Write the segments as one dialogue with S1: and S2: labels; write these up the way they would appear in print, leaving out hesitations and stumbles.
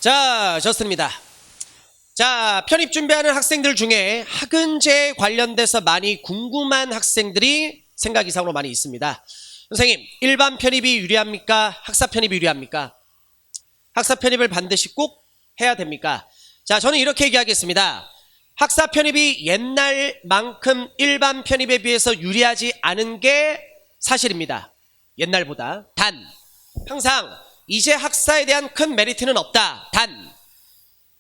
S1: 자, 저스트입니다. 자, 편입 준비하는 학생들 중에 학은제에 관련돼서 많이 궁금한 학생들이 생각 이상으로 많이 있습니다. 선생님, 일반 편입이 유리합니까? 학사 편입이 유리합니까? 학사 편입을 반드시 꼭 해야 됩니까? 자, 저는 이렇게 얘기하겠습니다. 학사 편입이 옛날만큼 일반 편입에 비해서 유리하지 않은 게 사실입니다. 옛날보다. 단, 항상 이제 학사에 대한 큰 메리트는 없다. 단,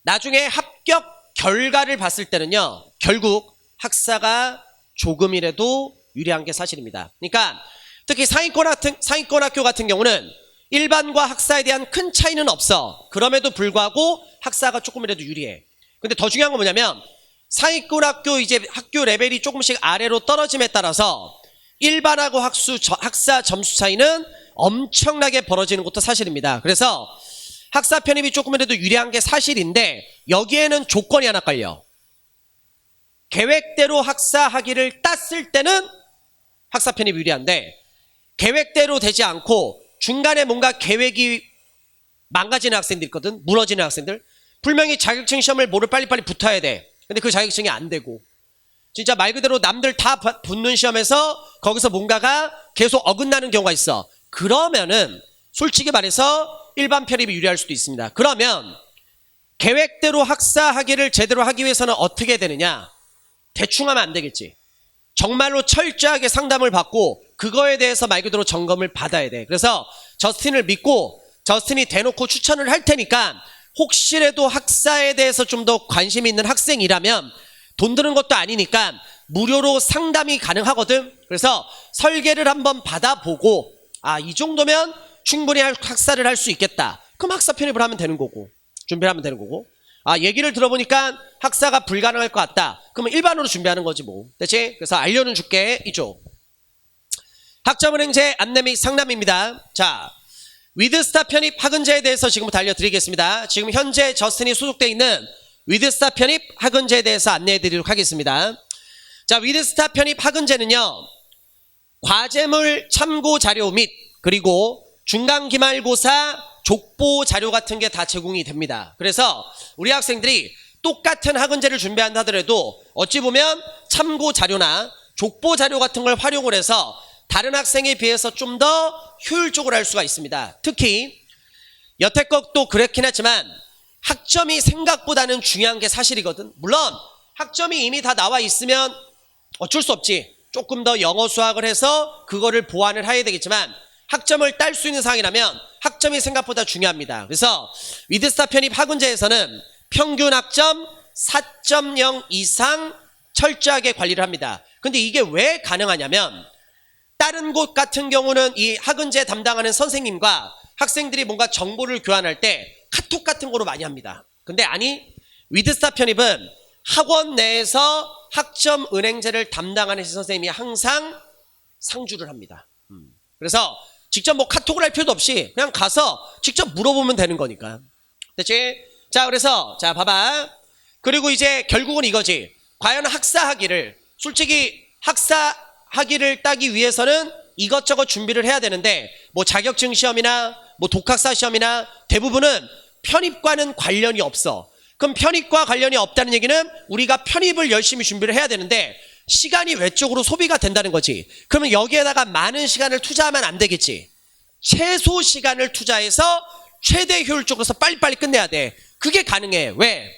S1: 나중에 합격 결과를 봤을 때는요, 결국 학사가 조금이라도 유리한 게 사실입니다. 그러니까 특히 상위권 학교 같은 경우는 일반과 학사에 대한 큰 차이는 없어. 그럼에도 불구하고 학사가 조금이라도 유리해. 근데 더 중요한 건 뭐냐면 상위권 학교 이제 학교 레벨이 조금씩 아래로 떨어짐에 따라서 일반하고 학사 점수 차이는 엄청나게 벌어지는 것도 사실입니다. 그래서 학사 편입이 조금이라도 유리한 게 사실인데 여기에는 조건이 하나 깔려. 계획대로 학사 학위를 땄을 때는 학사 편입이 유리한데 계획대로 되지 않고 중간에 뭔가 계획이 망가지는 학생들 있거든. 무너지는 학생들. 분명히 자격증 시험을 뭐를 빨리빨리 붙어야 돼. 근데 그 자격증이 안 되고 진짜 말 그대로 남들 다 붙는 시험에서 거기서 뭔가가 계속 어긋나는 경우가 있어. 그러면은 솔직히 말해서 일반 편입이 유리할 수도 있습니다. 그러면 계획대로 학사 학위를 제대로 하기 위해서는 어떻게 되느냐? 대충 하면 안 되겠지. 정말로 철저하게 상담을 받고 그거에 대해서 말 그대로 점검을 받아야 돼. 그래서 저스틴을 믿고 저스틴이 대놓고 추천을 할 테니까 혹시라도 학사에 대해서 좀 더 관심 있는 학생이라면 돈 드는 것도 아니니까 무료로 상담이 가능하거든. 그래서 설계를 한번 받아보고 이 정도면 충분히 학사를 할 수 있겠다. 그럼 학사 편입을 하면 되는 거고 준비를 하면 되는 거고 얘기를 들어보니까 학사가 불가능할 것 같다. 그러면 일반으로 준비하는 거지 뭐. 됐지? 그래서 알려는 줄게. 이쪽 학점은행제 안내 및 상담입니다. 자, 위드스타 편입 학은제에 대해서 지금부터 알려드리겠습니다. 지금 현재 저스틴이 소속되어 있는 위드스타 편입 학은제에 대해서 안내해드리도록 하겠습니다. 자, 위드스타 편입 학은제는요, 과제물 참고 자료 및 그리고 중간 기말고사 족보 자료 같은 게 다 제공이 됩니다. 그래서 우리 학생들이 똑같은 학은제를 준비한다 하더라도 어찌 보면 참고 자료나 족보 자료 같은 걸 활용을 해서 다른 학생에 비해서 좀 더 효율적으로 할 수가 있습니다. 특히 여태껏도 그렇긴 하지만 학점이 생각보다는 중요한 게 사실이거든. 물론 학점이 이미 다 나와 있으면 어쩔 수 없지. 조금 더 영어 수학을 해서 그거를 보완을 해야 되겠지만 학점을 딸 수 있는 상황이라면 학점이 생각보다 중요합니다. 그래서 위드스타 편입 학은제에서는 평균 학점 4.0 이상 철저하게 관리를 합니다. 근데 이게 왜 가능하냐면 다른 곳 같은 경우는 이 학은제 담당하는 선생님과 학생들이 뭔가 정보를 교환할 때 카톡 같은 거로 많이 합니다. 근데 아니, 위드스타 편입은 학원 내에서 학점 은행제를 담당하는 선생님이 항상 상주를 합니다. 그래서 직접 뭐 카톡을 할 필요도 없이 그냥 가서 직접 물어보면 되는 거니까. 됐지? 자, 그래서 자 봐봐. 그리고 이제 결국은 이거지. 과연 학사 학위를 솔직히 학사 학위를 따기 위해서는 이것저것 준비를 해야 되는데 뭐 자격증 시험이나 뭐 독학사 시험이나 대부분은 편입과는 관련이 없어. 그럼 편입과 관련이 없다는 얘기는 우리가 편입을 열심히 준비를 해야 되는데 시간이 외적으로 소비가 된다는 거지. 그러면 여기에다가 많은 시간을 투자하면 안 되겠지. 최소 시간을 투자해서 최대 효율적으로 해서 빨리빨리 끝내야 돼. 그게 가능해. 왜?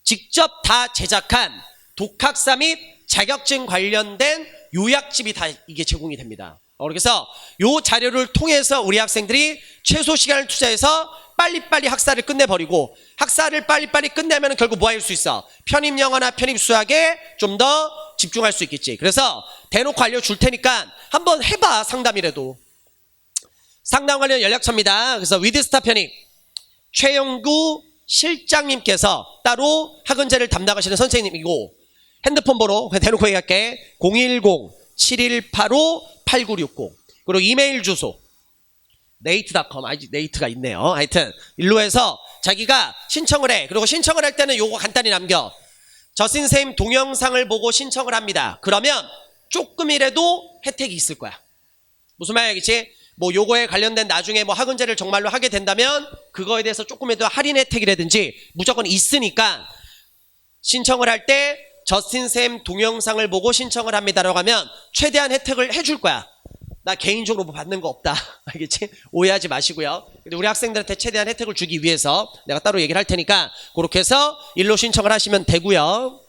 S1: 직접 다 제작한 독학사 및 자격증 관련된 요약집이 다 이게 제공이 됩니다. 그래서 요 자료를 통해서 우리 학생들이 최소 시간을 투자해서 빨리빨리 학사를 끝내버리고 학사를 빨리빨리 끝내면 결국 뭐 할 수 있어? 편입 영어나 편입 수학에 좀 더 집중할 수 있겠지. 그래서 대놓고 알려줄 테니까 한번 해봐. 상담이라도. 상담 관련 연락처입니다. 그래서 위드스타 편입 최영구 실장님께서 따로 학은제를 담당하시는 선생님이고 핸드폰 번호 대놓고 얘기할게. 010-7185-8960 그리고 이메일 주소 네이트.com. 네이트가 있네요. 하여튼 일로 해서 자기가 신청을 해. 그리고 신청을 할 때는 요거 간단히 남겨. 저스틴 선생님 동영상을 보고 신청을 합니다. 그러면 조금이라도 혜택이 있을 거야. 무슨 말이겠지? 뭐 요거에 관련된 나중에 뭐 학원제를 정말로 하게 된다면 그거에 대해서 조금이라도 할인 혜택이라든지 무조건 있으니까 신청을 할 때 저스틴 쌤 동영상을 보고 신청을 합니다라고 하면 최대한 혜택을 해줄 거야. 나 개인적으로 뭐 받는 거 없다. 알겠지? 오해하지 마시고요. 근데 우리 학생들한테 최대한 혜택을 주기 위해서 내가 따로 얘기를 할 테니까 그렇게 해서 일로 신청을 하시면 되고요.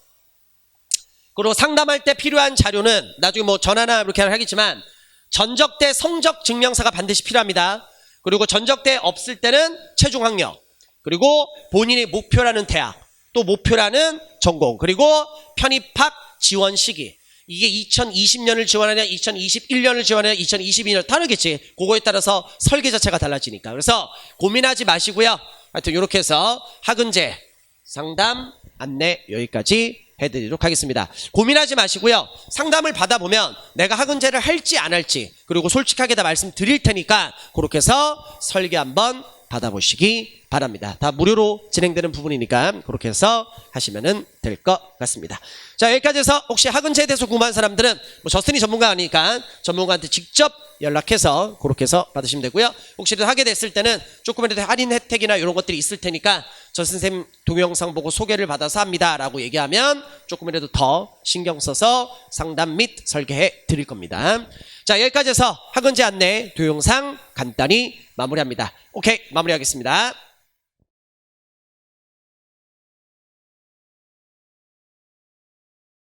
S1: 그리고 상담할 때 필요한 자료는 나중에 뭐 전화나 이렇게 하겠지만 전적대 성적 증명서가 반드시 필요합니다. 그리고 전적대 없을 때는 최종 학력, 그리고 본인의 목표라는 대학, 또 목표라는 전공, 그리고 편입학 지원 시기. 이게 2020년을 지원하냐 2021년을 지원하냐 2022년 다르겠지. 그거에 따라서 설계 자체가 달라지니까. 그래서 고민하지 마시고요. 하여튼 이렇게 해서 학은제 상담 안내 여기까지 해드리도록 하겠습니다. 고민하지 마시고요. 상담을 받아보면 내가 학은제를 할지 안 할지 그리고 솔직하게 다 말씀드릴 테니까 그렇게 해서 설계 한번 받아보시기 바랍니다. 다 무료로 진행되는 부분이니까 그렇게 해서 하시면 될 것 같습니다. 자, 여기까지 해서 혹시 학은제에 대해서 궁금한 사람들은 뭐 저스틴이 전문가 아니니까 전문가한테 직접 연락해서 그렇게 해서 받으시면 되고요. 혹시라도 하게 됐을 때는 조금이라도 할인 혜택이나 이런 것들이 있을 테니까 저 선생님 동영상 보고 소개를 받아서 합니다 라고 얘기하면 조금이라도 더 신경 써서 상담 및 설계해 드릴 겁니다. 자, 여기까지 해서 학은제 안내 동영상 간단히 마무리합니다. 오케이, 마무리하겠습니다.